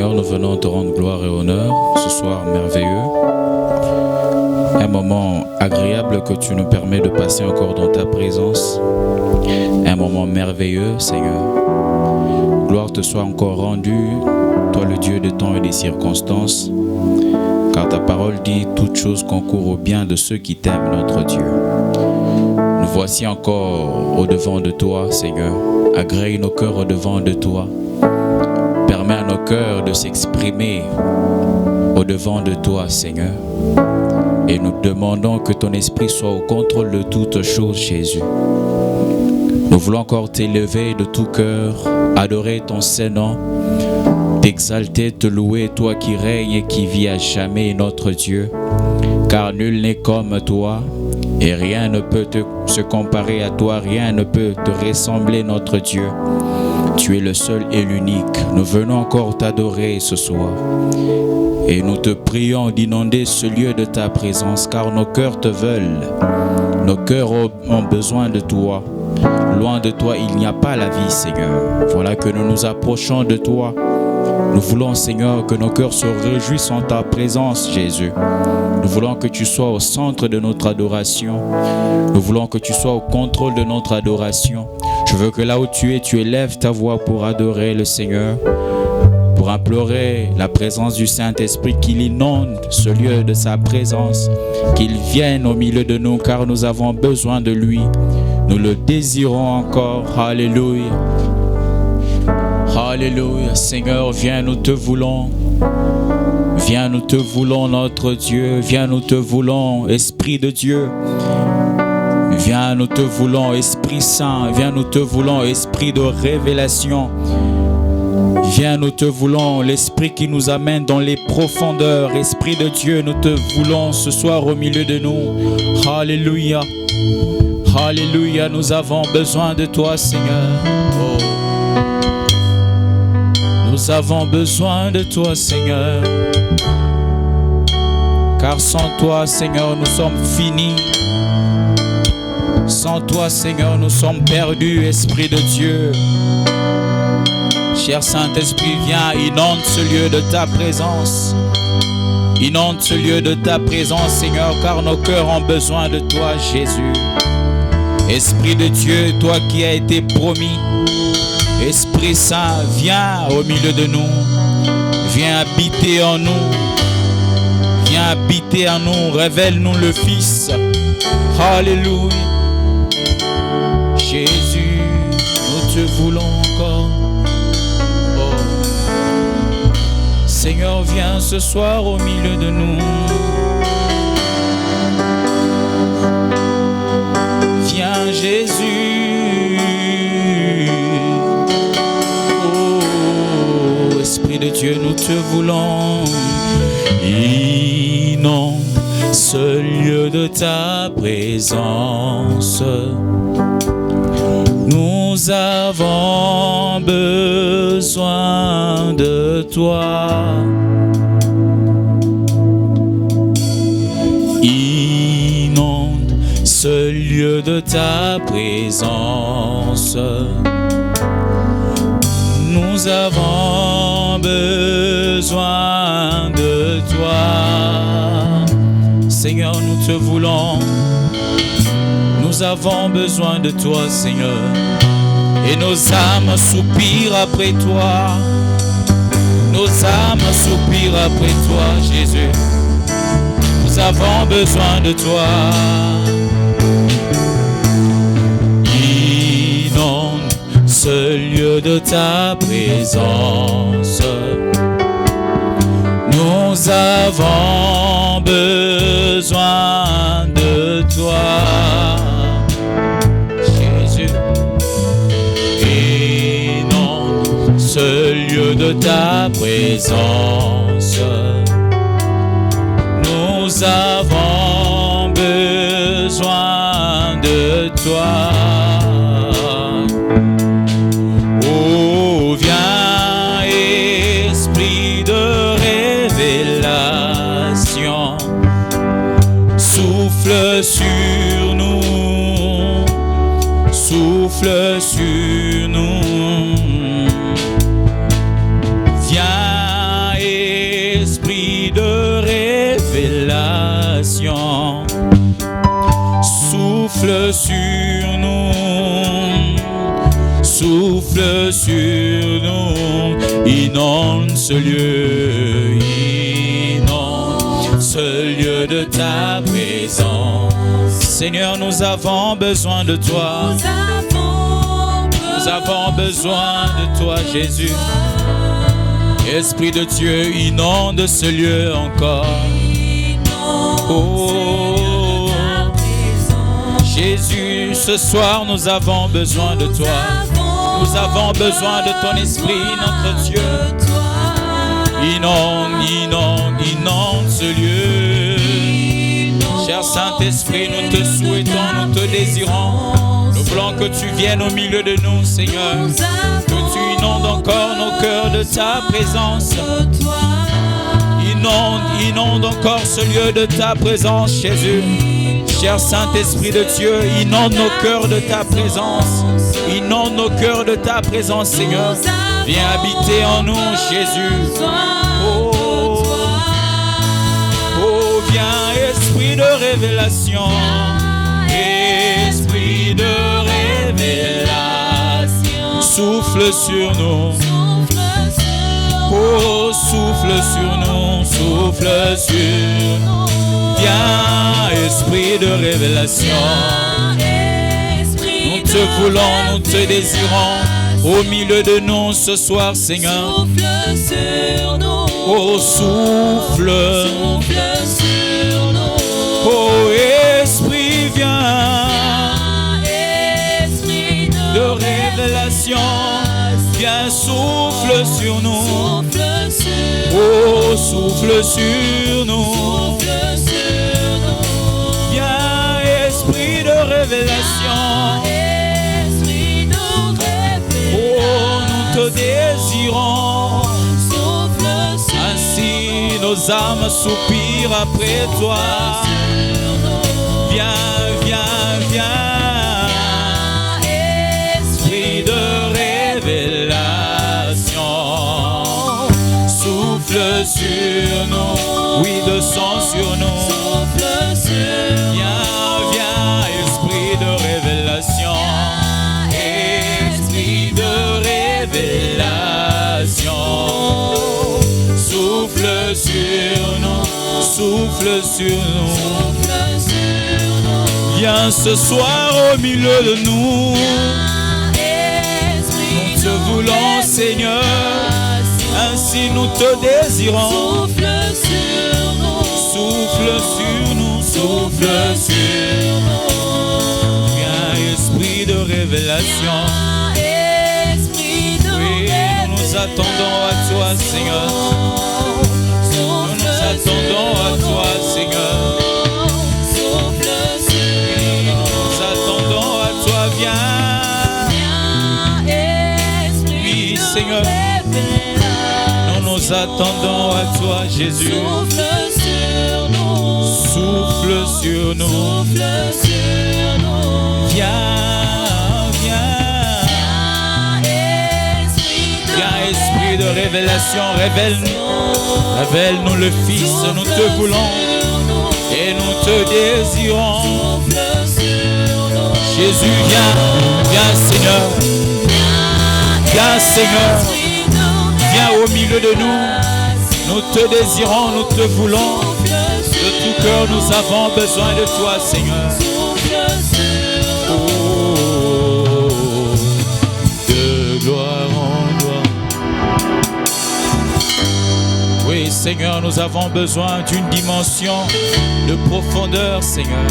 Seigneur, nous venons te rendre gloire et honneur ce soir merveilleux. Un moment agréable que tu nous permets de passer encore dans ta présence. Un moment merveilleux, Seigneur. Gloire te soit encore rendue, toi le Dieu de temps et des circonstances, car ta parole dit « Toutes choses concourent au bien de ceux qui t'aiment, notre Dieu ». Nous voici encore au-devant de toi, Seigneur. Agrée nos cœurs au-devant de toi. Permets à nos cœurs de s'exprimer au-devant de toi, Seigneur. Et nous demandons que ton esprit soit au contrôle de toutes choses, Jésus. Nous voulons encore t'élever de tout cœur, adorer ton Saint-Nom, t'exalter, te louer, toi qui règnes et qui vis à jamais, notre Dieu. Car nul n'est comme toi et rien ne peut se comparer à toi, rien ne peut te ressembler, notre Dieu. Tu es le seul et l'unique. Nous venons encore t'adorer ce soir. Et nous te prions d'inonder ce lieu de ta présence, car nos cœurs te veulent. Nos cœurs ont besoin de toi. Loin de toi, il n'y a pas la vie, Seigneur. Voilà que nous nous approchons de toi. Nous voulons, Seigneur, que nos cœurs se réjouissent en ta présence, Jésus. Nous voulons que tu sois au centre de notre adoration. Nous voulons que tu sois au contrôle de notre adoration. Je veux que là où tu es, tu élèves ta voix pour adorer le Seigneur, pour implorer la présence du Saint-Esprit, qu'il inonde ce lieu de sa présence, qu'il vienne au milieu de nous, car nous avons besoin de lui. Nous le désirons encore. Alléluia. Alléluia. Seigneur, viens, nous te voulons. Viens, nous te voulons, notre Dieu. Viens, nous te voulons, Esprit de Dieu. Viens, nous te voulons, Esprit Saint. Viens, nous te voulons, Esprit de révélation. Viens, nous te voulons, l'Esprit qui nous amène dans les profondeurs. Esprit de Dieu, nous te voulons ce soir au milieu de nous. Alléluia. Alléluia, nous avons besoin de toi, Seigneur. Oh. Nous avons besoin de toi, Seigneur. Car sans toi, Seigneur, nous sommes finis. Sans toi, Seigneur, nous sommes perdus, Esprit de Dieu. Cher Saint-Esprit, viens, inonde ce lieu de ta présence. Inonde ce lieu de ta présence, Seigneur, car nos cœurs ont besoin de toi, Jésus. Esprit de Dieu, toi qui as été promis. Esprit Saint, viens au milieu de nous. Viens habiter en nous. Viens habiter en nous. Révèle-nous le Fils. Alléluia. Jésus, nous te voulons encore. Oh. Seigneur, viens ce soir au milieu de nous. Viens, Jésus. Oh, Esprit de Dieu, nous te voulons. Inonde ce lieu de ta présence. Nous avons besoin de toi. Inonde ce lieu de ta présence. Nous avons besoin de toi. Seigneur, nous te voulons. Nous avons besoin de toi, Seigneur. Et nos âmes soupirent après toi. Nos âmes soupirent après toi, Jésus. Nous avons besoin de toi. Inonde ce lieu de ta présence. Nous avons besoin de toi. Ce lieu de ta présence, nous avons besoin de toi. Oh, viens, Esprit de révélation, souffle sur nous, souffle sur nous. Viens, révélation. Souffle sur nous, souffle sur nous, inonde ce lieu, inonde ce lieu de ta présence. Seigneur, nous avons besoin de toi. Nous avons besoin de toi, Jésus. Esprit de Dieu, inonde ce lieu encore. Oh, Jésus, ce soir, nous avons besoin de toi. Nous avons besoin de ton esprit, notre Dieu. Inonde, inonde, inonde ce lieu. Cher Saint-Esprit, nous te souhaitons, nous te désirons. Nous voulons que tu viennes au milieu de nous, Seigneur. Que tu inondes encore nos cœurs de ta présence. Inonde, inonde encore ce lieu de ta présence, Jésus. Cher Saint-Esprit de Dieu, inonde nos cœurs de ta présence. Inonde nos cœurs de ta présence, Seigneur. Viens habiter en nous, Jésus. Oh, oh, viens, Esprit de révélation. Esprit de révélation. Souffle sur nous. Oh, souffle sur nous, souffle sur nous. Viens, Esprit de révélation. Nous te voulons, nous te désirons au milieu de nous ce soir, Seigneur. Oh, souffle. Oh, Esprit, viens. De révélation. Viens, souffle sur nous. Oh, souffle sur nous. Viens, Esprit de révélation. Oh, nous te désirons. Ainsi nos âmes soupirent après toi. Viens, viens, viens. Esprit de révélation. Souffle sur nous, oui, descends sur nous. Viens, viens, Esprit de révélation. Esprit de révélation. Souffle sur nous, souffle sur nous. Viens ce soir au milieu de nous. Nous te voulons, Seigneur. Ainsi nous te désirons. Souffle sur nous, souffle sur nous, souffle sur nous. Viens, Esprit de révélation. Oui, nous nous attendons à toi, Seigneur. Nous nous attendons à toi, Seigneur. Oui, nous nous attendons à toi, viens. Oui, Seigneur. Nous attendons à toi, Jésus. Souffle sur nous. Souffle sur nous. Souffle sur nous. Viens, viens. Viens, Esprit de révélation, révèle-nous. Révèle-nous le Fils, nous te voulons. Et nous te désirons. Jésus, viens. Viens, Seigneur. Viens, Seigneur. Viens au milieu de nous. Nous te désirons, nous te voulons. De tout cœur, nous avons besoin de toi, Seigneur. Oh, de gloire en gloire. Oui, Seigneur, nous avons besoin d'une dimension de profondeur, Seigneur.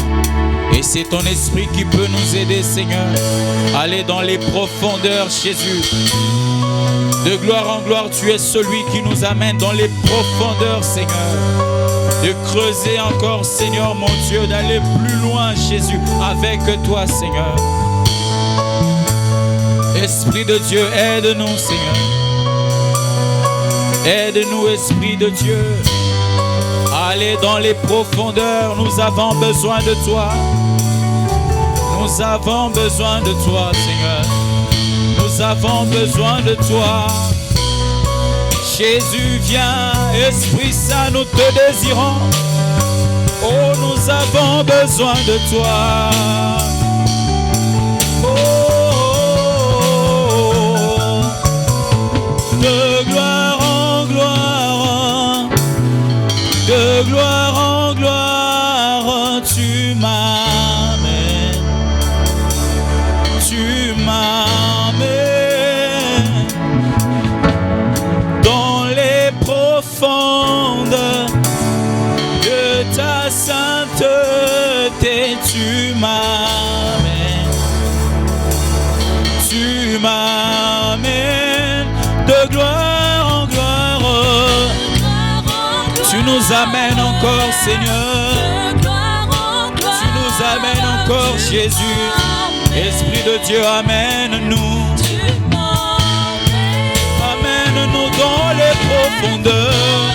Et c'est ton esprit qui peut nous aider, Seigneur. Aller dans les profondeurs, Jésus. De gloire en gloire, tu es celui qui nous amène dans les profondeurs, Seigneur. De creuser encore, Seigneur, mon Dieu, d'aller plus loin, Jésus, avec toi, Seigneur. Esprit de Dieu, aide-nous, Seigneur. Aide-nous, Esprit de Dieu. Aller dans les profondeurs, nous avons besoin de toi. Nous avons besoin de toi, Seigneur. Nous avons besoin de toi. Jésus, viens, Esprit Saint, nous te désirons. Oh, besoin de toi. Oh, de gloire en gloire, de gloire en gloire, tu m'amènes, tu m'amènes dans les profondes de ta sainteté, tu m'amènes, tu m'amènes de gloire en gloire, tu nous amènes encore, Seigneur, tu nous amènes encore, Jésus. Esprit de Dieu, amène-nous, amène-nous dans les profondeurs,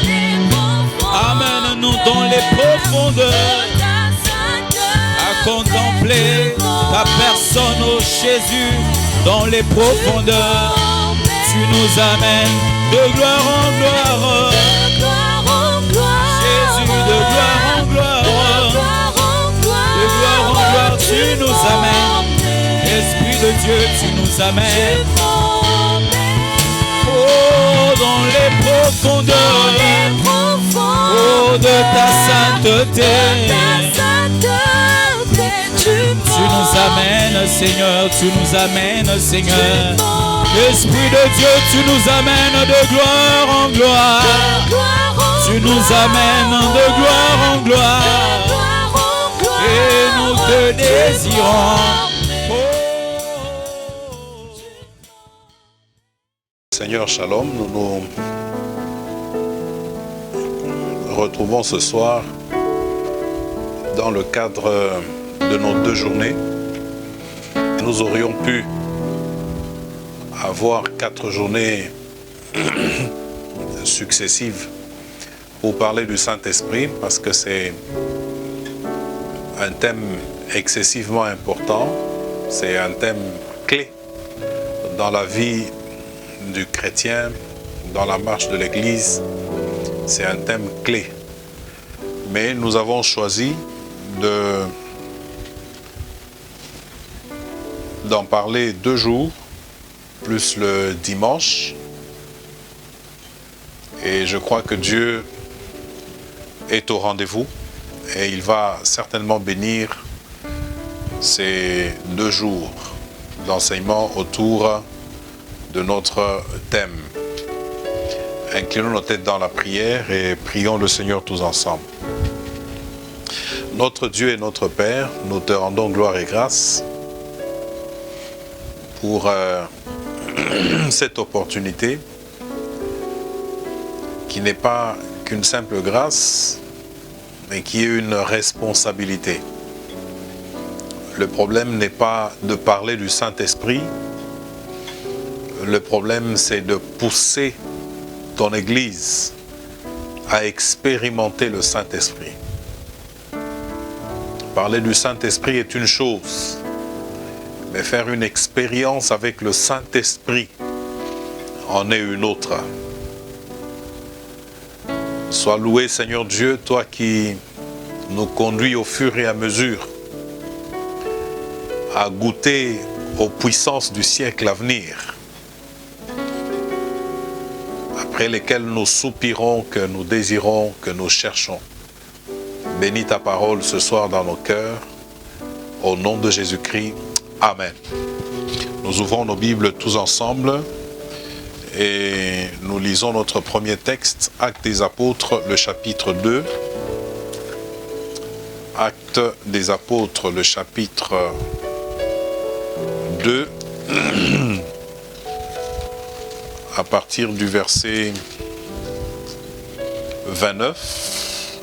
amène-nous dans les profondeurs, à contempler ta personne, ô Jésus, dans les profondeurs. Tu nous amènes de gloire en gloire, Jésus, de gloire en gloire, de gloire en gloire, tu nous amènes. Esprit de Dieu, tu nous amènes, oh, dans les profondeurs, oh, de ta sainteté. Tu nous amènes, Seigneur, tu nous amènes, Seigneur. Esprit de Dieu, tu nous amènes de gloire en gloire, tu nous amènes de gloire en gloire, et nous te désirons. Seigneur Shalom, nous nous retrouvons ce soir dans le cadre de nos 2 journées. Nous aurions pu avoir 4 journées successives pour parler du Saint-Esprit, parce que c'est un thème excessivement important, c'est un thème clé dans la vie du chrétien, dans la marche de l'Église. C'est un thème clé. Mais nous avons choisi d'en parler 2 jours, plus le dimanche. Et je crois que Dieu est au rendez-vous et il va certainement bénir ces 2 jours d'enseignement autour de notre thème. Inclinons nos têtes dans la prière et prions le Seigneur tous ensemble. Notre Dieu et notre Père, nous te rendons gloire et grâce pour cette opportunité qui n'est pas qu'une simple grâce, mais qui est une responsabilité. Le problème n'est pas de parler du Saint-Esprit. Le problème, c'est de pousser ton Église à expérimenter le Saint-Esprit. Parler du Saint-Esprit est une chose, mais faire une expérience avec le Saint-Esprit en est une autre. Sois loué, Seigneur Dieu, toi qui nous conduis au fur et à mesure à goûter aux puissances du siècle à venir, après lesquelles nous soupirons, que nous désirons, que nous cherchons. Bénis ta parole ce soir dans nos cœurs, au nom de Jésus-Christ. Amen. Nous ouvrons nos Bibles tous ensemble et nous lisons notre premier texte, Actes des Apôtres, le chapitre 2. Actes des Apôtres, le chapitre 2. À partir du verset 29.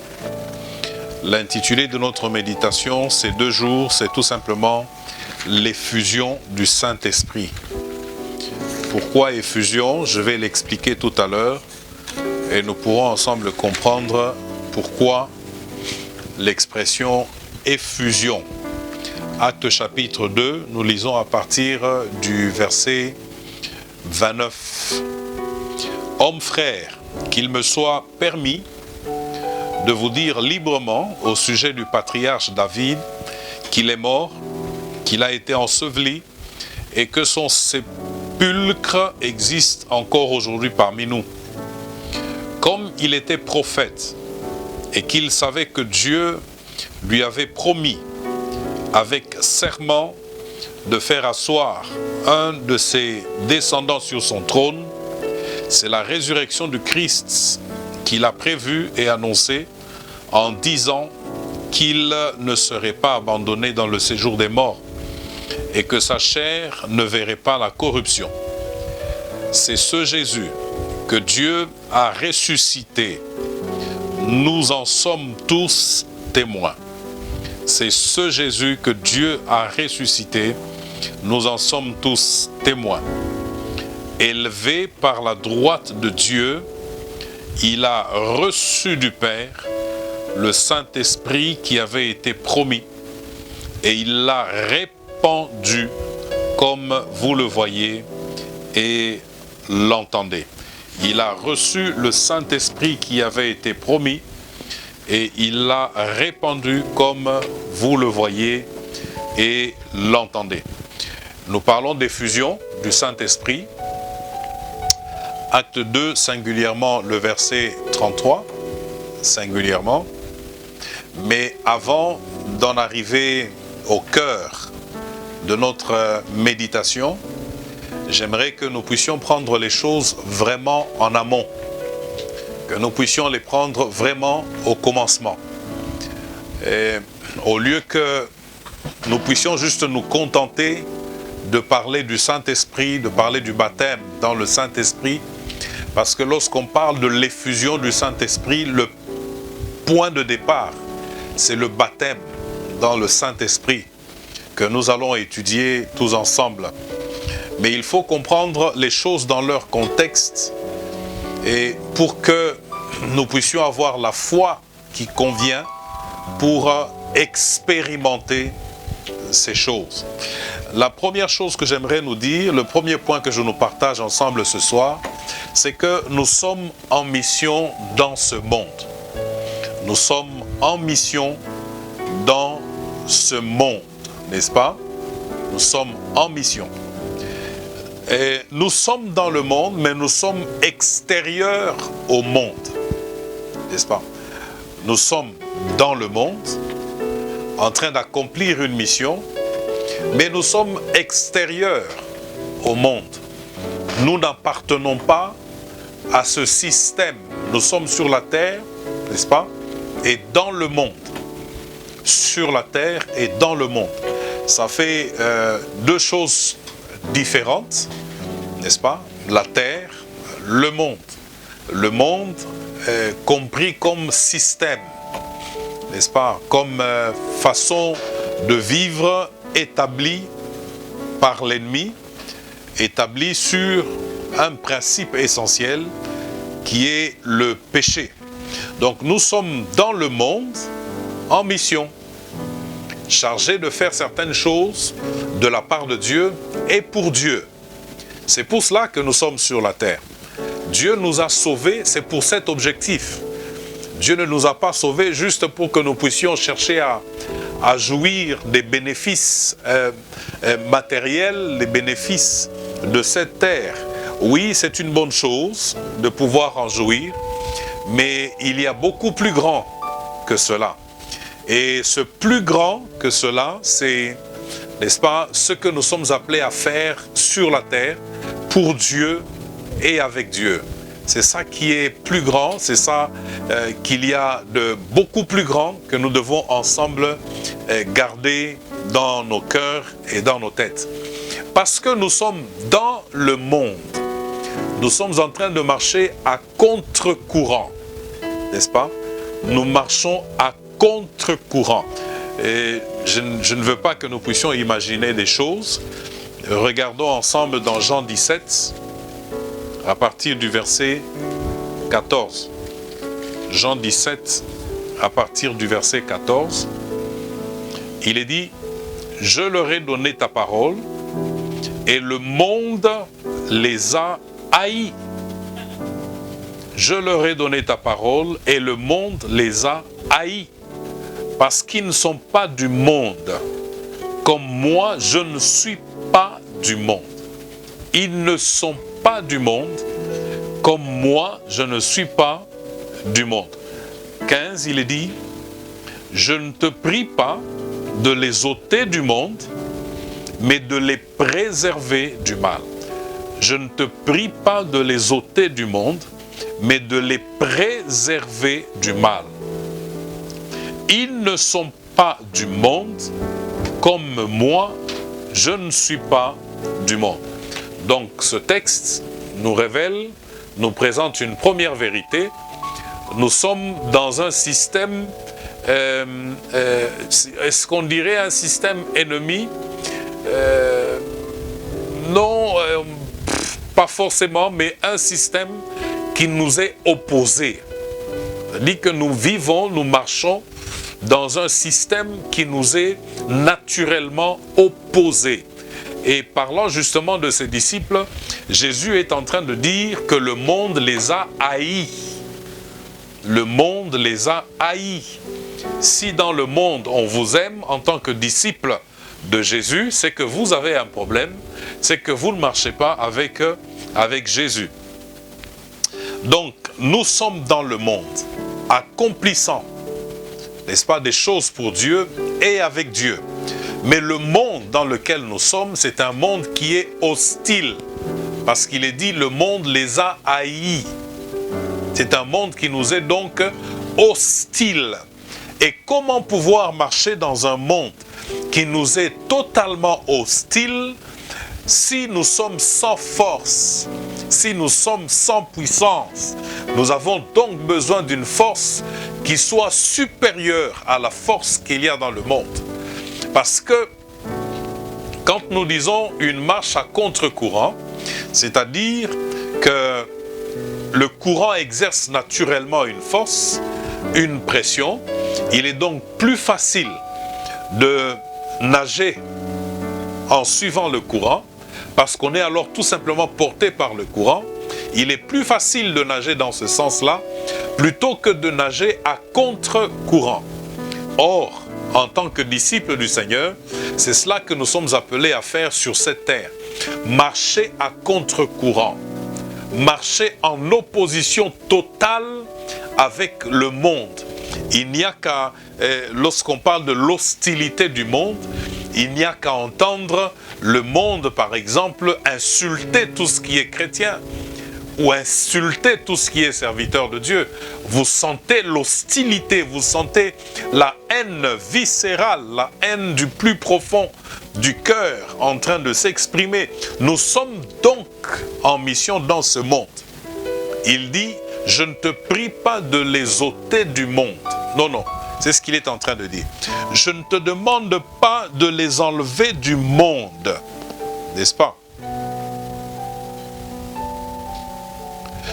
L'intitulé de notre méditation, ces 2 jours, c'est tout simplement l'effusion du Saint-Esprit. Pourquoi effusion? Je vais l'expliquer tout à l'heure et nous pourrons ensemble comprendre pourquoi l'expression effusion. Actes chapitre 2, nous lisons à partir du verset 29. Hommes frères, qu'il me soit permis de vous dire librement au sujet du patriarche David qu'il est mort, qu'il a été enseveli et que son sépulcre existe encore aujourd'hui parmi nous. Comme il était prophète et qu'il savait que Dieu lui avait promis avec serment de faire asseoir un de ses descendants sur son trône, c'est la résurrection du Christ qu'il a prévue et annoncée en disant qu'il ne serait pas abandonné dans le séjour des morts et que sa chair ne verrait pas la corruption. C'est ce Jésus que Dieu a ressuscité. Nous en sommes tous témoins. C'est ce Jésus que Dieu a ressuscité. Nous en sommes tous témoins. Élevé par la droite de Dieu, il a reçu du Père le Saint-Esprit qui avait été promis et il l'a répandu comme vous le voyez et l'entendez. Il a reçu le Saint-Esprit qui avait été promis et il l'a répandu comme vous le voyez et l'entendez. Nous parlons d'effusion du Saint-Esprit. Acte 2, singulièrement le verset 33, singulièrement. Mais avant d'en arriver au cœur de notre méditation, j'aimerais que nous puissions prendre les choses vraiment en amont, que nous puissions les prendre vraiment au commencement. Et au lieu que nous puissions juste nous contenter de parler du Saint-Esprit, de parler du baptême dans le Saint-Esprit, parce que lorsqu'on parle de l'effusion du Saint-Esprit, le point de départ, c'est le baptême dans le Saint-Esprit que nous allons étudier tous ensemble. Mais il faut comprendre les choses dans leur contexte et pour que nous puissions avoir la foi qui convient pour expérimenter ces choses. La première chose que j'aimerais nous dire, le premier point que je nous partage ensemble ce soir, c'est que nous sommes en mission dans ce monde. Nous sommes en mission dans ce monde, n'est-ce pas? Nous sommes en mission. Et nous sommes dans le monde, mais nous sommes extérieurs au monde, n'est-ce pas? Nous sommes dans le monde, en train d'accomplir une mission, mais nous sommes extérieurs au monde. Nous n'appartenons pas à ce système. Nous sommes sur la terre, n'est-ce pas? Et dans le monde. Sur la terre et dans le monde. Ça fait deux choses différentes, n'est-ce pas? La terre, le monde. Le monde compris comme système, n'est-ce pas? Comme façon de vivre établie par l'ennemi, établie sur un principe essentiel qui est le péché. Donc nous sommes dans le monde en mission, chargés de faire certaines choses de la part de Dieu et pour Dieu. C'est pour cela que nous sommes sur la terre. Dieu nous a sauvés, c'est pour cet objectif. Dieu ne nous a pas sauvés juste pour que nous puissions chercher à jouir des bénéfices matériels, les bénéfices de cette terre. Oui, c'est une bonne chose de pouvoir en jouir, mais il y a beaucoup plus grand que cela. Et ce plus grand que cela, c'est, n'est-ce pas, ce que nous sommes appelés à faire sur la terre, pour Dieu et avec Dieu. C'est ça qui est plus grand, c'est ça qu'il y a de beaucoup plus grand que nous devons ensemble garder dans nos cœurs et dans nos têtes. Parce que nous sommes dans le monde, nous sommes en train de marcher à contre-courant, n'est-ce pas? Nous marchons à contre-courant. Et je ne veux pas que nous puissions imaginer des choses. Regardons ensemble dans Jean 17, à partir du verset 14. Jean 17, à partir du verset 14. Il est dit, « Je leur ai donné ta parole, et le monde les a haïs. je leur ai donné ta parole et le monde les a haïs, parce qu'ils ne sont pas du monde, comme moi je ne suis pas du monde. Ils ne sont pas du monde, comme moi je ne suis pas du monde. 15, il est dit, je ne te prie pas de les ôter du monde, mais de les préserver du mal. Je ne te prie pas de les ôter du monde, mais de les préserver du mal. Ils ne sont pas du monde, comme moi, je ne suis pas du monde. Donc ce texte nous révèle, nous présente une première vérité. Nous sommes dans un système, est-ce qu'on dirait un système ennemi? Non, pas forcément, mais un système qui nous est opposé. C'est-à-dire que nous vivons, nous marchons dans un système qui nous est naturellement opposé. Et parlant justement de ses disciples, Jésus est en train de dire que le monde les a haïs. Le monde les a haïs. Si dans le monde on vous aime en tant que disciple de Jésus, c'est que vous avez un problème, c'est que vous ne marchez pas avec Jésus. Donc, nous sommes dans le monde, accomplissant, n'est-ce pas, des choses pour Dieu et avec Dieu. Mais le monde dans lequel nous sommes, c'est un monde qui est hostile. Parce qu'il est dit, le monde les a haïs. C'est un monde qui nous est donc hostile. Et comment pouvoir marcher dans un monde qui nous est totalement hostile si nous sommes sans force, si nous sommes sans puissance? Nous avons donc besoin d'une force qui soit supérieure à la force qu'il y a dans le monde. Parce que quand nous disons une marche à contre-courant, c'est-à-dire que le courant exerce naturellement une force, une pression, il est donc plus facile de nager en suivant le courant, parce qu'on est alors tout simplement porté par le courant. Il est plus facile de nager dans ce sens-là, plutôt que de nager à contre-courant. Or, en tant que disciples du Seigneur, c'est cela que nous sommes appelés à faire sur cette terre. Marcher à contre-courant. Marcher en opposition totale avec le monde. Il n'y a qu'à, lorsqu'on parle de l'hostilité du monde, il n'y a qu'à entendre le monde, par exemple, insulter tout ce qui est chrétien ou insulter tout ce qui est serviteur de Dieu. Vous sentez l'hostilité, vous sentez la haine viscérale, la haine du plus profond du cœur en train de s'exprimer. Nous sommes donc en mission dans ce monde. Il dit, je ne te prie pas de les ôter du monde. Non, non, c'est ce qu'il est en train de dire. Je ne te demande pas de les enlever du monde, n'est-ce pas?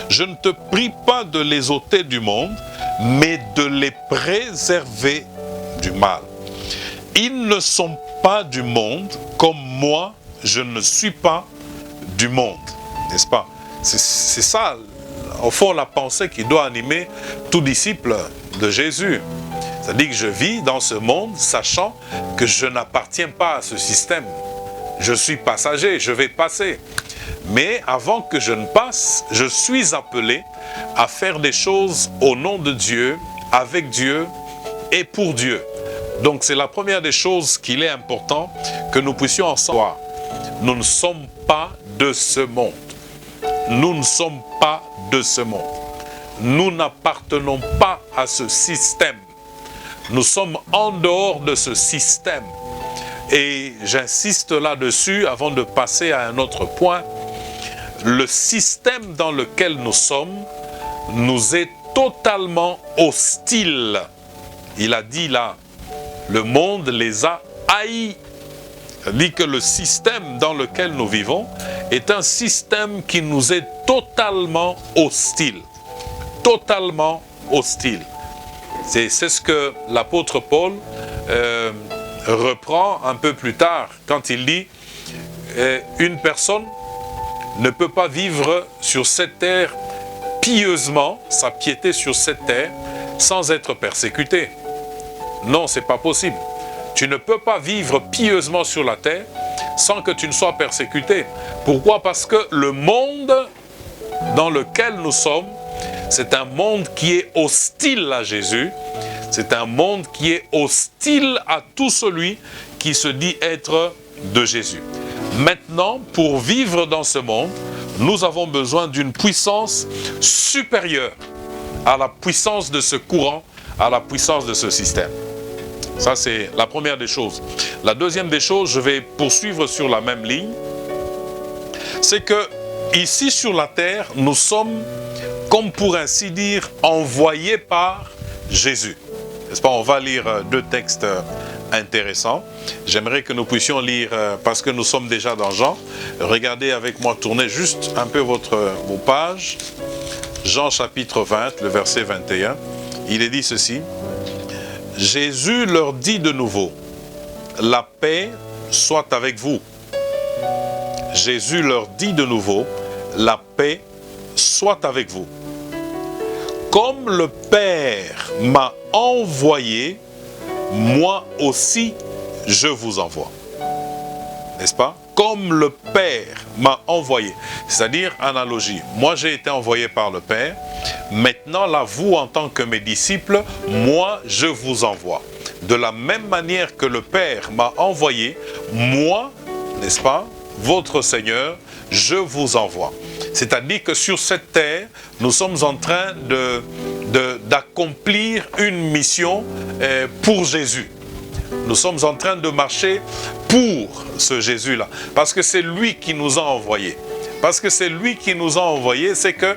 Je ne te prie pas de les ôter du monde, mais de les préserver du mal. Ils ne sont pas du monde, comme moi, je ne suis pas du monde, n'est-ce pas? C'est ça, au fond, la pensée qui doit animer tout disciple de Jésus. C'est-à-dire que je vis dans ce monde, sachant que je n'appartiens pas à ce système. Je suis passager, je vais passer. Mais avant que je ne passe, je suis appelé à faire des choses au nom de Dieu, avec Dieu et pour Dieu. Donc c'est la première des choses qu'il est important que nous puissions en savoir. Nous ne sommes pas de ce monde. Nous ne sommes pas de ce monde. Nous n'appartenons pas à ce système. Nous sommes en dehors de ce système. Et j'insiste là-dessus avant de passer à un autre point. Le système dans lequel nous sommes nous est totalement hostile. Il a dit là, le monde les a haïs. Il dit que le système dans lequel nous vivons est un système qui nous est totalement hostile. Totalement hostile. C'est ce que l'apôtre Paul reprend un peu plus tard quand il dit une personne ne peut pas vivre sur cette terre pieusement sa piété sur cette terre sans être persécuté. Non, ce n'est pas possible. Tu ne peux pas vivre pieusement sur la terre sans que tu ne sois persécuté. Pourquoi? Parce que le monde dans lequel nous sommes, c'est un monde qui est hostile à Jésus. C'est un monde qui est hostile à tout celui qui se dit être de Jésus. Maintenant, pour vivre dans ce monde, nous avons besoin d'une puissance supérieure à la puissance de ce courant, à la puissance de ce système. Ça, c'est la première des choses. La deuxième des choses, je vais poursuivre sur la même ligne, c'est que ici sur la terre, nous sommes, comme pour ainsi dire, envoyés par Jésus. N'est-ce pas? On va lire deux textes intéressants. J'aimerais que nous puissions lire, parce que nous sommes déjà dans Jean. Regardez avec moi, tournez juste un peu vos pages. Jean chapitre 20, le verset 21. Il est dit ceci. Jésus leur dit de nouveau, la paix soit avec vous. Jésus leur dit de nouveau, la paix soit avec vous. Comme le Père m'a envoyé, moi aussi je vous envoie. N'est-ce pas? Comme le Père m'a envoyé. C'est-à-dire, analogie. Moi j'ai été envoyé par le Père. Maintenant, là, vous en tant que mes disciples, moi je vous envoie. De la même manière que le Père m'a envoyé, moi, n'est-ce pas, votre Seigneur, je vous envoie. C'est-à-dire que sur cette terre, nous sommes en train d'accomplir une mission pour Jésus. Nous sommes en train de marcher pour ce Jésus-là. Parce que c'est lui qui nous a envoyés. Parce que c'est lui qui nous a envoyés, c'est que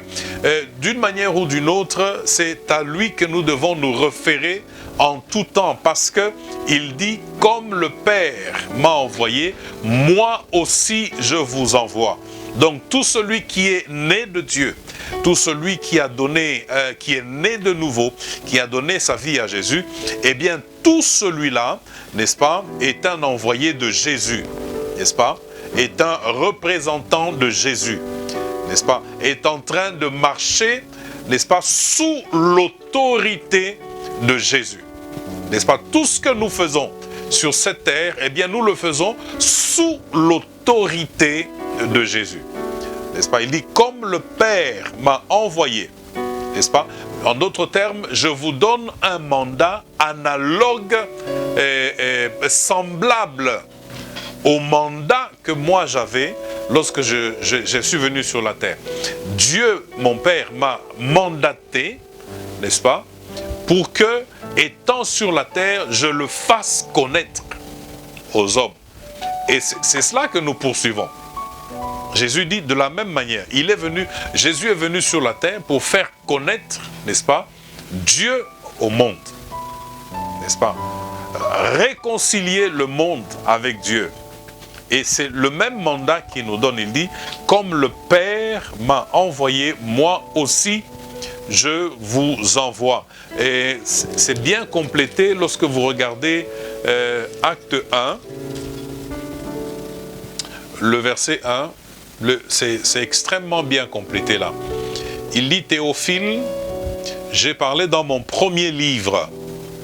d'une manière ou d'une autre, c'est à lui que nous devons nous référer en tout temps. Parce qu'il dit, comme le Père m'a envoyé, moi aussi je vous envoie. Donc tout celui qui est né de Dieu, tout celui qui a donné, qui est né de nouveau, qui a donné sa vie à Jésus, eh bien tout celui-là, n'est-ce pas, est un envoyé de Jésus, n'est-ce pas, est un représentant de Jésus, n'est-ce pas, est en train de marcher, n'est-ce pas, sous l'autorité de Jésus, n'est-ce pas. Tout ce que nous faisons sur cette terre, eh bien nous le faisons sous l'autorité de Jésus, n'est-ce pas. Il dit, comme le Père m'a envoyé, n'est-ce pas. En d'autres termes, je vous donne un mandat analogue, semblable au mandat que moi j'avais lorsque je suis venu sur la terre. Dieu, mon Père, m'a mandaté, n'est-ce pas, pour que, étant sur la terre, je le fasse connaître aux hommes. Et c'est cela que nous poursuivons. Jésus dit de la même manière, Jésus est venu sur la terre pour faire connaître, n'est-ce pas, Dieu au monde, n'est-ce pas, réconcilier le monde avec Dieu. Et c'est le même mandat qu'il nous donne. Il dit, comme le Père m'a envoyé, moi aussi je vous envoie. Et c'est bien complété lorsque vous regardez Acte 1, le verset 1. C'est extrêmement bien complété là. Il dit, Théophile, j'ai parlé dans mon premier livre,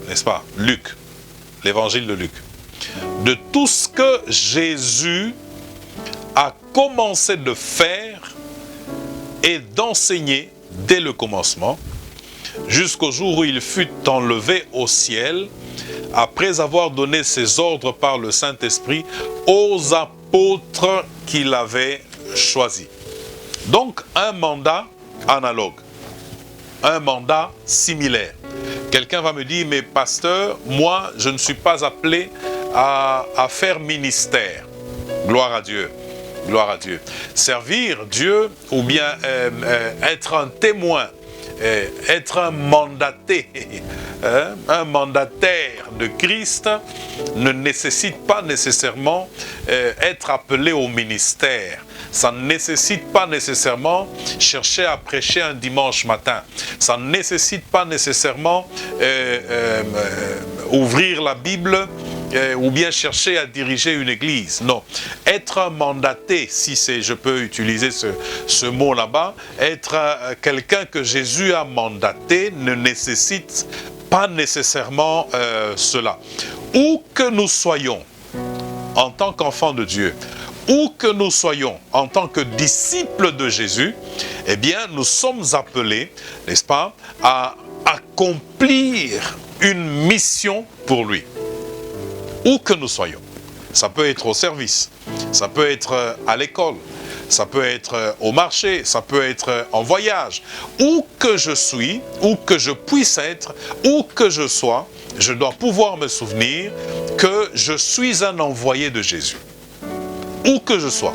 n'est-ce pas, Luc, l'évangile de Luc, de tout ce que Jésus a commencé de faire et d'enseigner dès le commencement, jusqu'au jour où il fut enlevé au ciel, après avoir donné ses ordres par le Saint-Esprit aux apôtres qu'il avait choisi. Donc un mandat analogue, un mandat similaire. Quelqu'un va me dire, mais pasteur, moi je ne suis pas appelé à faire ministère. Gloire à Dieu, gloire à Dieu. Servir Dieu ou bien être un témoin, être un mandaté, un mandataire de Christ ne nécessite pas nécessairement être appelé au ministère. Ça ne nécessite pas nécessairement chercher à prêcher un dimanche matin. Ça ne nécessite pas nécessairement ouvrir la Bible ou bien chercher à diriger une église. Non. Être mandaté, si je peux utiliser ce mot là-bas, être quelqu'un que Jésus a mandaté ne nécessite pas nécessairement cela. Où que nous soyons, en tant qu'enfants de Dieu, où que nous soyons en tant que disciples de Jésus, eh bien, nous sommes appelés, n'est-ce pas, à accomplir une mission pour lui. Où que nous soyons. Ça peut être au service, ça peut être à l'école, ça peut être au marché, ça peut être en voyage. Où que je suis, où que je puisse être, où que je sois, je dois pouvoir me souvenir que je suis un envoyé de Jésus. Où que je sois,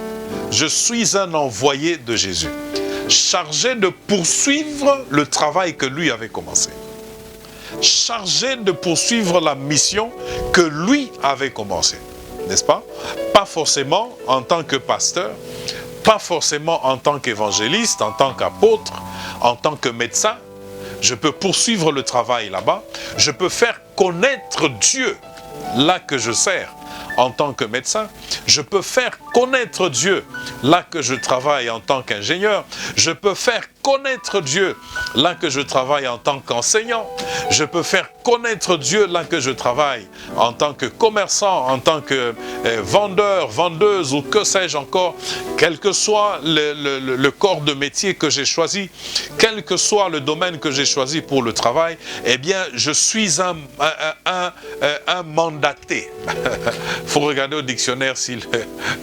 je suis un envoyé de Jésus, chargé de poursuivre le travail que lui avait commencé. Chargé de poursuivre la mission que lui avait commencé. N'est-ce pas? Pas forcément en tant que pasteur, pas forcément en tant qu'évangéliste, en tant qu'apôtre, en tant que médecin. Je peux poursuivre le travail là-bas. Je peux faire connaître Dieu là que je sers en tant que médecin. Je peux faire connaître Dieu là que je travaille en tant qu'ingénieur. Je peux faire connaître Dieu là que je travaille en tant qu'enseignant. Je peux faire connaître Dieu là que je travaille en tant que commerçant, en tant que vendeur, vendeuse ou que sais-je encore. Quel que soit le corps de métier que j'ai choisi, quel que soit le domaine que j'ai choisi pour le travail, eh bien je suis un mandaté. Il faut regarder au dictionnaire si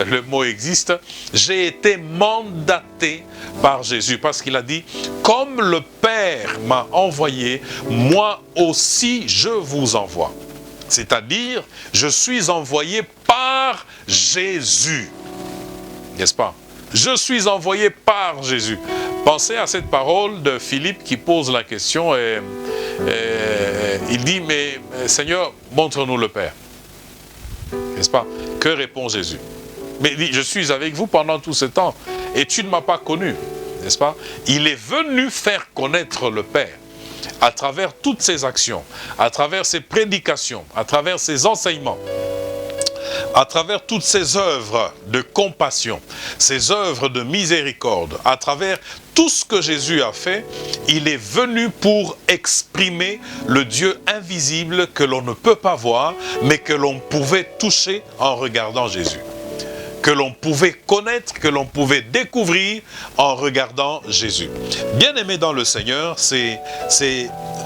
le mot existe. J'ai été mandaté par Jésus parce qu'il a dit « Comme le Père m'a envoyé, moi aussi je vous envoie. » C'est-à-dire, je suis envoyé par Jésus. N'est-ce pas? Je suis envoyé par Jésus. Pensez à cette parole de Philippe qui pose la question et il dit « Mais Seigneur, montre-nous le Père. » N'est-ce pas? Que répond Jésus? Mais il dit, je suis avec vous pendant tout ce temps et tu ne m'as pas connu, n'est-ce pas? Il est venu faire connaître le Père à travers toutes ses actions, à travers ses prédications, à travers ses enseignements, à travers toutes ses œuvres de compassion, ses œuvres de miséricorde, à travers tout ce que Jésus a fait, il est venu pour exprimer le Dieu invisible que l'on ne peut pas voir, mais que l'on pouvait toucher en regardant Jésus. Que l'on pouvait connaître, que l'on pouvait découvrir en regardant Jésus. Bien-aimés dans le Seigneur, c'est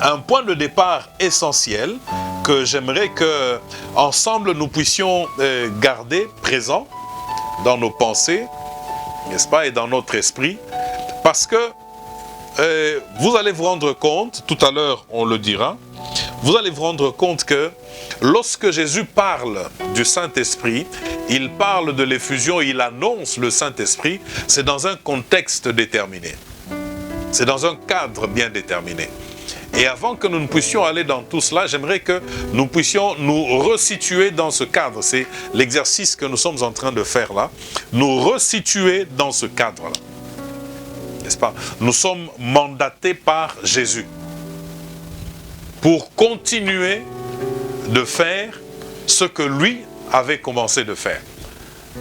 un point de départ essentiel que j'aimerais que ensemble nous puissions garder présent dans nos pensées, n'est-ce pas, et dans notre esprit, parce que vous allez vous rendre compte, tout à l'heure on le dira, vous allez vous rendre compte que lorsque Jésus parle du Saint-Esprit, il parle de l'effusion, il annonce le Saint-Esprit, c'est dans un contexte déterminé. C'est dans un cadre bien déterminé. Et avant que nous ne puissions aller dans tout cela, j'aimerais que nous puissions nous resituer dans ce cadre. C'est l'exercice que nous sommes en train de faire là. Nous resituer dans ce cadre-là. N'est-ce pas? Nous sommes mandatés par Jésus pour continuer de faire ce que lui avait commencé de faire.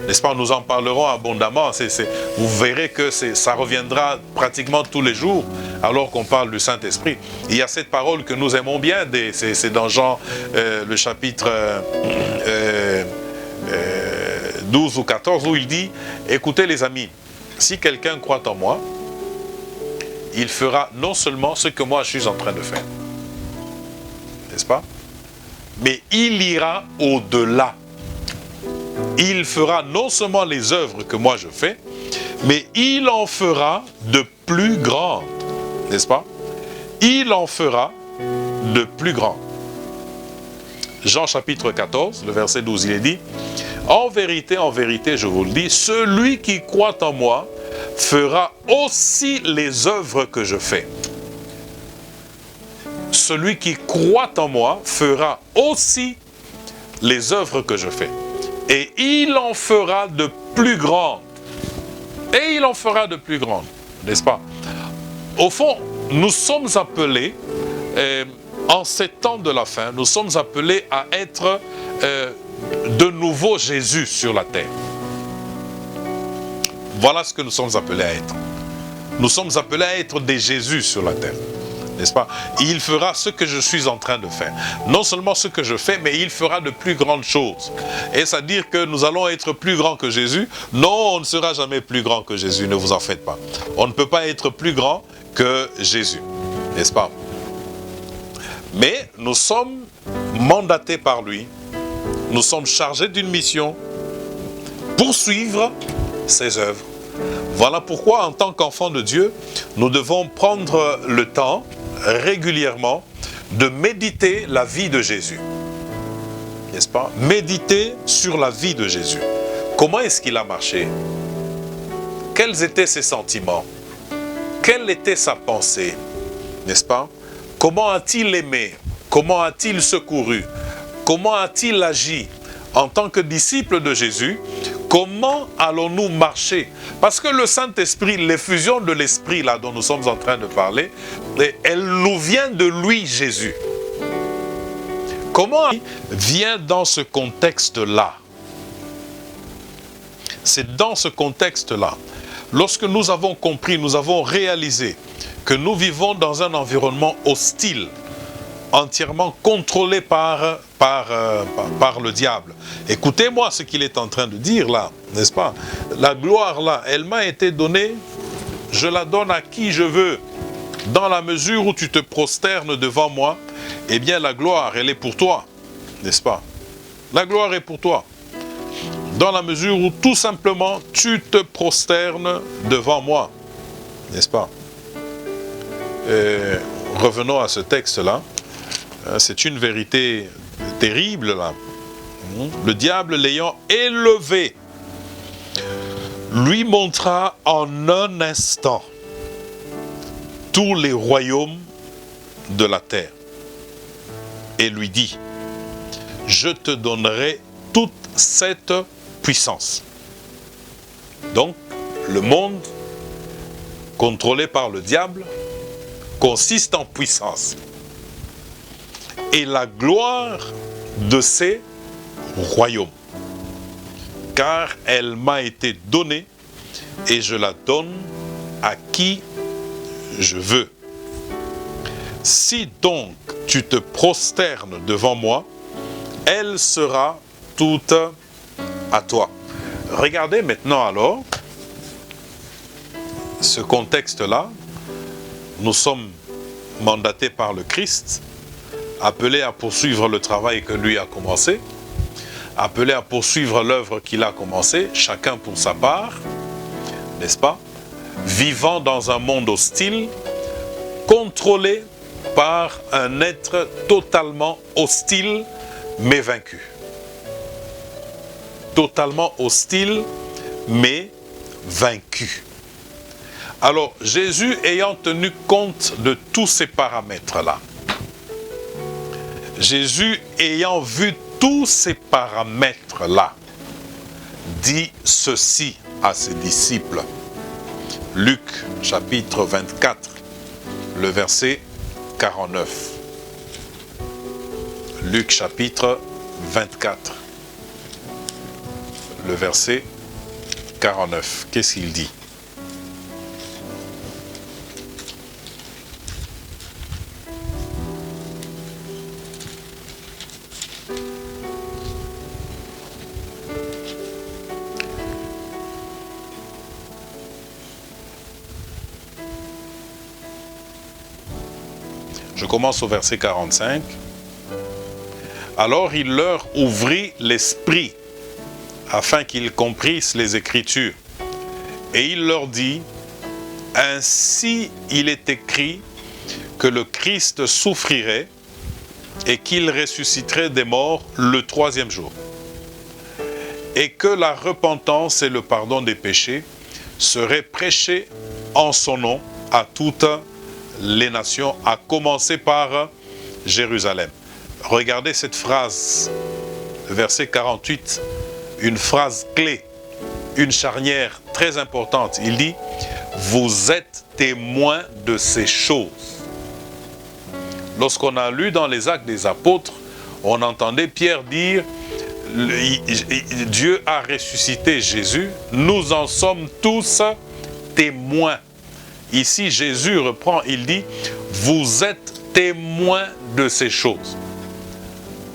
N'est-ce pas? Nous en parlerons abondamment. Vous verrez que ça reviendra pratiquement tous les jours alors qu'on parle du Saint-Esprit. Il y a cette parole que nous aimons bien, c'est dans Jean le chapitre 12 ou 14 où il dit « Écoutez les amis, si quelqu'un croit en moi, il fera non seulement ce que moi je suis en train de faire. » N'est-ce pas? Mais il ira au-delà. Il fera non seulement les œuvres que moi je fais, mais il en fera de plus grandes. N'est-ce pas? Il en fera de plus grandes. Jean chapitre 14, le verset 12, il est dit « En vérité, je vous le dis, celui qui croit en moi fera aussi les œuvres que je fais. » Celui qui croit en moi fera aussi les œuvres que je fais. Et il en fera de plus grandes. Et il en fera de plus grandes. N'est-ce pas? Au fond, nous sommes appelés, en ces temps de la fin, nous sommes appelés à être de nouveau Jésus sur la terre. Voilà ce que nous sommes appelés à être. Nous sommes appelés à être des Jésus sur la terre. N'est-ce pas? Il fera ce que je suis en train de faire. Non seulement ce que je fais, mais il fera de plus grandes choses. Est-ce à dire que nous allons être plus grands que Jésus? Non, on ne sera jamais plus grand que Jésus, ne vous en faites pas. On ne peut pas être plus grand que Jésus. N'est-ce pas? Mais nous sommes mandatés par lui. Nous sommes chargés d'une mission pour suivre ses œuvres. Voilà pourquoi, en tant qu'enfants de Dieu, nous devons prendre le temps régulièrement de méditer la vie de Jésus. N'est-ce pas? Méditer sur la vie de Jésus. Comment est-ce qu'il a marché? Quels étaient ses sentiments? Quelle était sa pensée? N'est-ce pas? Comment a-t-il aimé? Comment a-t-il secouru? Comment a-t-il agi en tant que disciple de Jésus? Comment allons-nous marcher? Parce que le Saint-Esprit, l'effusion de l'Esprit là dont nous sommes en train de parler, elle nous vient de lui, Jésus. Comment il vient dans ce contexte-là? C'est dans ce contexte-là. Lorsque nous avons compris, nous avons réalisé que nous vivons dans un environnement hostile, entièrement contrôlé par le diable. Écoutez-moi ce qu'il est en train de dire là, n'est-ce pas? La gloire là, elle m'a été donnée, je la donne à qui je veux. Dans la mesure où tu te prosternes devant moi, eh bien la gloire, elle est pour toi, n'est-ce pas? La gloire est pour toi. Dans la mesure où tout simplement tu te prosternes devant moi, n'est-ce pas? Revenons à ce texte-là. C'est une vérité terrible là. Le diable l'ayant élevé, lui montra en un instant tous les royaumes de la terre et lui dit: je te donnerai toute cette puissance. Donc, le monde contrôlé par le diable consiste en puissance. Et la gloire de ces royaumes. Car elle m'a été donnée et je la donne à qui je veux. Si donc tu te prosternes devant moi, elle sera toute à toi. Regardez maintenant alors ce contexte-là. Nous sommes mandatés par le Christ, appelés à poursuivre le travail que lui a commencé, appelés à poursuivre l'œuvre qu'il a commencée, chacun pour sa part, n'est-ce pas? Vivant dans un monde hostile, contrôlé par un être totalement hostile, mais vaincu. Totalement hostile, mais vaincu. Alors, Jésus ayant tenu compte de tous ces paramètres-là, Jésus ayant vu tous ces paramètres-là, dit ceci à ses disciples. Luc chapitre 24, le verset 49. Luc chapitre 24, le verset 49. Qu'est-ce qu'il dit? Je commence au verset 45. Alors il leur ouvrit l'esprit, afin qu'ils comprissent les Écritures. Et il leur dit: ainsi il est écrit que le Christ souffrirait et qu'il ressusciterait des morts le troisième jour. Et que la repentance et le pardon des péchés seraient prêchés en son nom à toutes les nations, à commencer par Jérusalem. Regardez cette phrase, verset 48, une phrase clé, une charnière très importante. Il dit: vous êtes témoins de ces choses. Lorsqu'on a lu dans les Actes des Apôtres, on entendait Pierre dire, Dieu a ressuscité Jésus, nous en sommes tous témoins. Ici, Jésus reprend, il dit, vous êtes témoins de ces choses.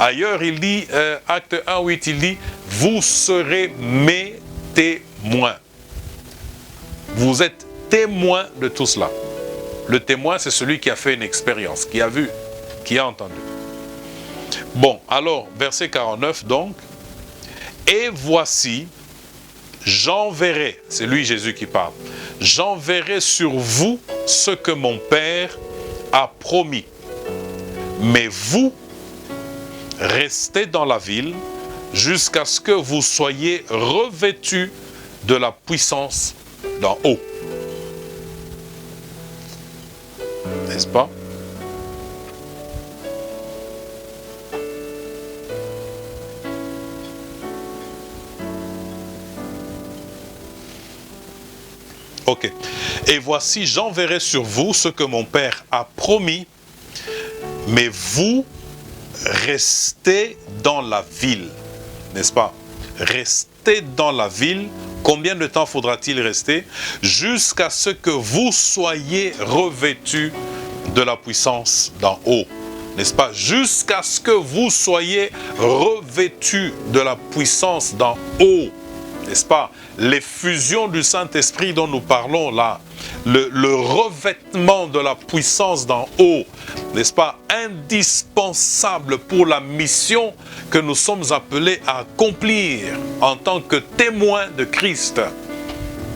Ailleurs, il dit, acte 1, 8, il dit, vous serez mes témoins. Vous êtes témoins de tout cela. Le témoin, c'est celui qui a fait une expérience, qui a vu, qui a entendu. Bon, alors, verset 49, donc, et voici, j'enverrai, c'est lui Jésus qui parle, j'enverrai sur vous ce que mon Père a promis. Mais vous, restez dans la ville jusqu'à ce que vous soyez revêtus de la puissance d'en haut. N'est-ce pas? Ok. Et voici, j'enverrai sur vous ce que mon Père a promis, mais vous restez dans la ville. N'est-ce pas? Restez dans la ville. Combien de temps faudra-t-il rester? Jusqu'à ce que vous soyez revêtus de la puissance d'en haut. N'est-ce pas? Jusqu'à ce que vous soyez revêtus de la puissance d'en haut. N'est-ce pas? L'effusion du Saint-Esprit dont nous parlons là, le revêtement de la puissance d'en haut, n'est-ce pas? Indispensable pour la mission que nous sommes appelés à accomplir en tant que témoins de Christ.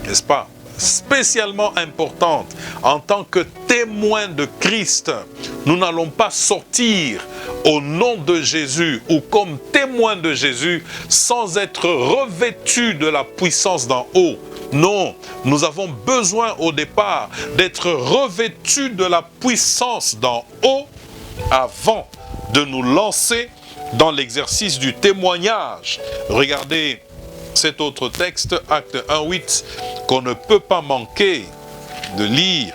N'est-ce pas? Spécialement importante en tant que témoins de Christ. Nous n'allons pas sortir au nom de Jésus ou comme témoins de Jésus sans être revêtus de la puissance d'en haut. Non, nous avons besoin au départ d'être revêtus de la puissance d'en haut avant de nous lancer dans l'exercice du témoignage. Regardez cet autre texte, acte 1:8, qu'on ne peut pas manquer de lire.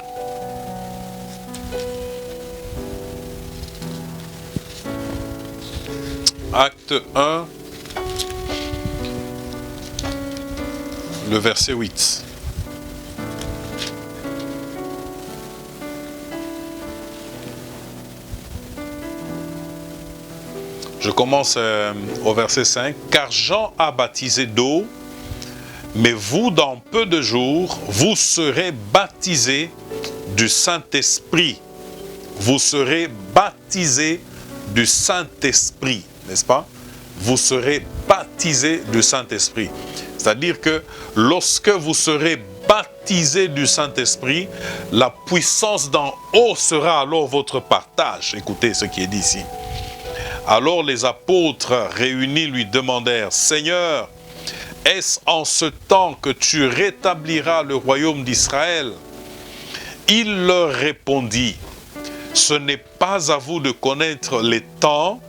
Acte 1, le verset 8. Je commence au verset 5. Car Jean a baptisé d'eau, mais vous, dans peu de jours, vous serez baptisés du Saint-Esprit. Vous serez baptisés du Saint-Esprit, n'est-ce pas? Vous serez baptisés du Saint-Esprit. C'est-à-dire que lorsque vous serez baptisés du Saint-Esprit, la puissance d'en haut sera alors votre partage. Écoutez ce qui est dit ici. Alors les apôtres réunis lui demandèrent, « Seigneur, est-ce en ce temps que tu rétabliras le royaume d'Israël ?» Il leur répondit, « Ce n'est pas à vous de connaître les temps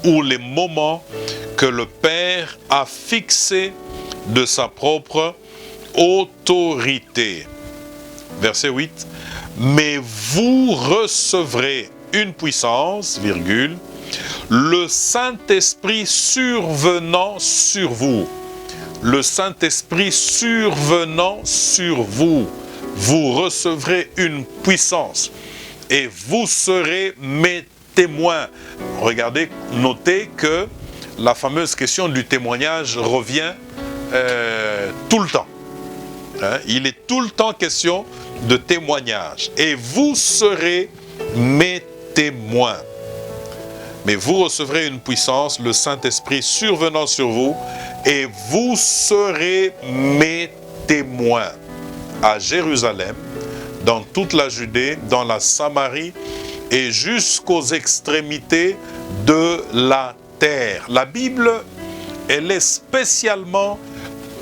ou les moments que le Père a fixés de sa propre autorité. » Verset 8. « Mais vous recevrez une puissance, virgule, le Saint-Esprit survenant sur vous. » Le Saint-Esprit survenant sur vous. Vous recevrez une puissance et vous serez mes témoins. Regardez, notez que la fameuse question du témoignage revient tout le temps. Hein? Il est tout le temps question de témoignage. Et vous serez mes témoins. Mais vous recevrez une puissance, le Saint-Esprit survenant sur vous, et vous serez mes témoins à Jérusalem, dans toute la Judée, dans la Samarie et jusqu'aux extrémités de la terre. La Bible, elle est spécialement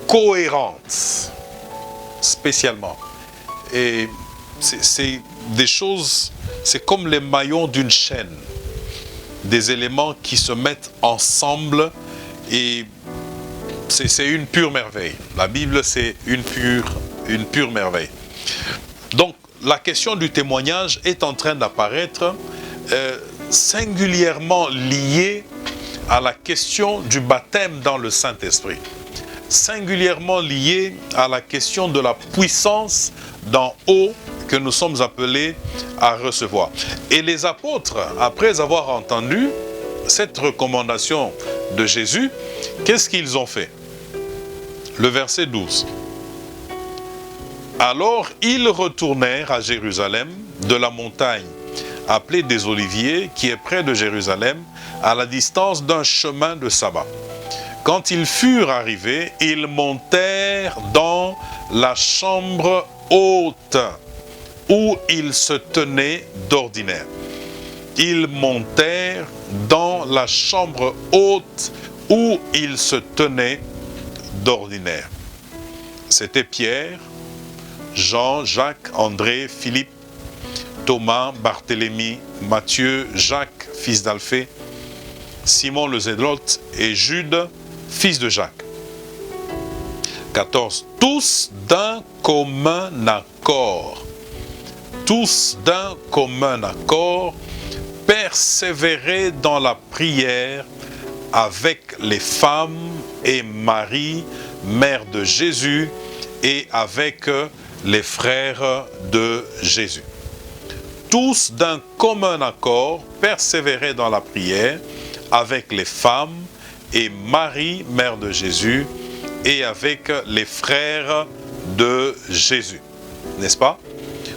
cohérente. Spécialement. Et c'est des choses, c'est comme les maillons d'une chaîne. Des éléments qui se mettent ensemble et c'est une pure merveille. La Bible, c'est une pure merveille. Donc, la question du témoignage est en train d'apparaître singulièrement liée à la question du baptême dans le Saint-Esprit, singulièrement lié à la question de la puissance d'en haut que nous sommes appelés à recevoir. Et les apôtres, après avoir entendu cette recommandation de Jésus, qu'est-ce qu'ils ont fait? Le verset 12. Alors ils retournèrent à Jérusalem de la montagne appelée des Oliviers, qui est près de Jérusalem, à la distance d'un chemin de sabbat. Quand ils furent arrivés, ils montèrent dans la chambre haute où ils se tenaient d'ordinaire. Ils montèrent dans la chambre haute où ils se tenaient d'ordinaire. C'était Pierre, Jean, Jacques, André, Philippe, Thomas, Barthélemy, Matthieu, Jacques, fils d'Alphée, Simon le Zélote et Jude, fils de Jacques. 14. Tous d'un commun accord. Tous d'un commun accord persévéraient dans la prière avec les femmes et Marie, mère de Jésus, et avec les frères de Jésus. Tous d'un commun accord persévéraient dans la prière avec les femmes et Marie, mère de Jésus, et avec les frères de Jésus. N'est-ce pas?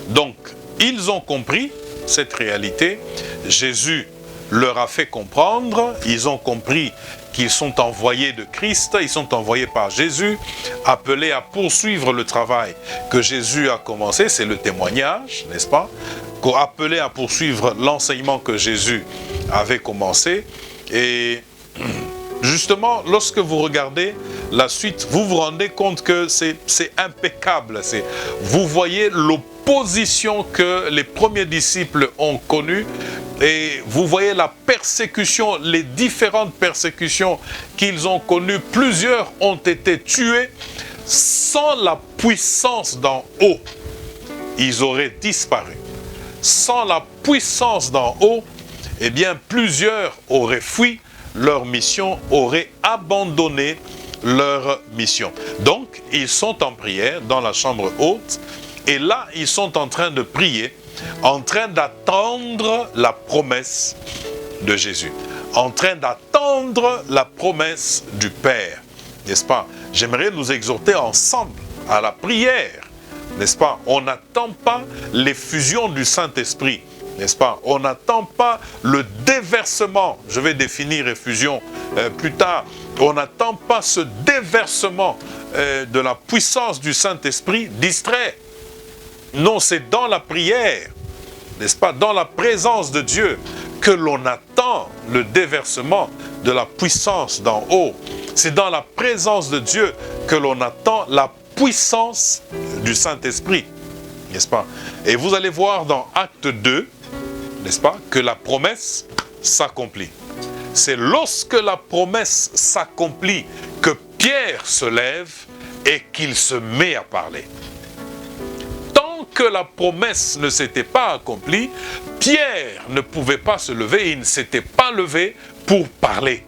Donc, ils ont compris cette réalité. Jésus leur a fait comprendre. Ils ont compris qu'ils sont envoyés de Christ, ils sont envoyés par Jésus, appelés à poursuivre le travail que Jésus a commencé. C'est le témoignage, n'est-ce pas? Appelés à poursuivre l'enseignement que Jésus avait commencé. Et justement, lorsque vous regardez la suite, vous vous rendez compte que c'est impeccable. Vous voyez l'opposition que les premiers disciples ont connue et vous voyez la persécution, les différentes persécutions qu'ils ont connues. Plusieurs ont été tués sans la puissance d'en haut. Ils auraient disparu. Sans la puissance d'en haut, eh bien, plusieurs auraient fui leur mission, auraient abandonné leur mission. Donc, ils sont en prière dans la chambre haute, et là, ils sont en train de prier, en train d'attendre la promesse de Jésus, en train d'attendre la promesse du Père, n'est-ce pas? J'aimerais nous exhorter ensemble à la prière, n'est-ce pas? On n'attend pas l'effusion du Saint-Esprit, n'est-ce pas? On n'attend pas le déversement, je vais définir effusion plus tard, on n'attend pas ce déversement de la puissance du Saint-Esprit distrait. Non, c'est dans la prière, n'est-ce pas? Dans la présence de Dieu que l'on attend le déversement de la puissance d'en haut. C'est dans la présence de Dieu que l'on attend la puissance du Saint-Esprit, n'est-ce pas? Et vous allez voir dans Acte 2, n'est-ce pas, que la promesse s'accomplit. C'est lorsque la promesse s'accomplit que Pierre se lève et qu'il se met à parler. Tant que la promesse ne s'était pas accomplie, Pierre ne pouvait pas se lever, il ne s'était pas levé pour parler.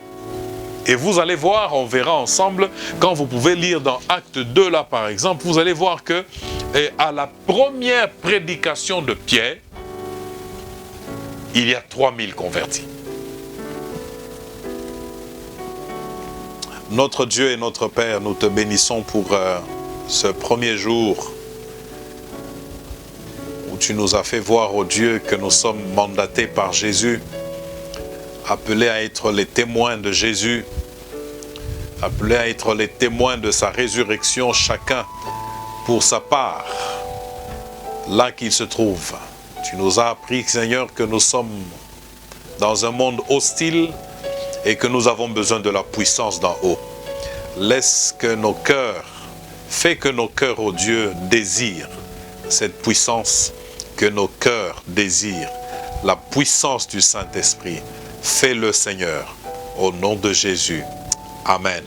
Et vous allez voir, on verra ensemble, quand vous pouvez lire dans Acte 2, là par exemple, vous allez voir que à la première prédication de Pierre, il y a 3000 convertis. Notre Dieu et notre Père, nous te bénissons pour ce premier jour où tu nous as fait voir, ô Dieu, que nous sommes mandatés par Jésus, appelés à être les témoins de Jésus, appelés à être les témoins de sa résurrection, chacun pour sa part, là qu'il se trouve. Tu nous as appris, Seigneur, que nous sommes dans un monde hostile et que nous avons besoin de la puissance d'en haut. Laisse que nos cœurs, fais que nos cœurs, ô Dieu, désirent cette puissance, que nos cœurs désirent la puissance du Saint-Esprit. Fais-le, Seigneur, au nom de Jésus. Amen.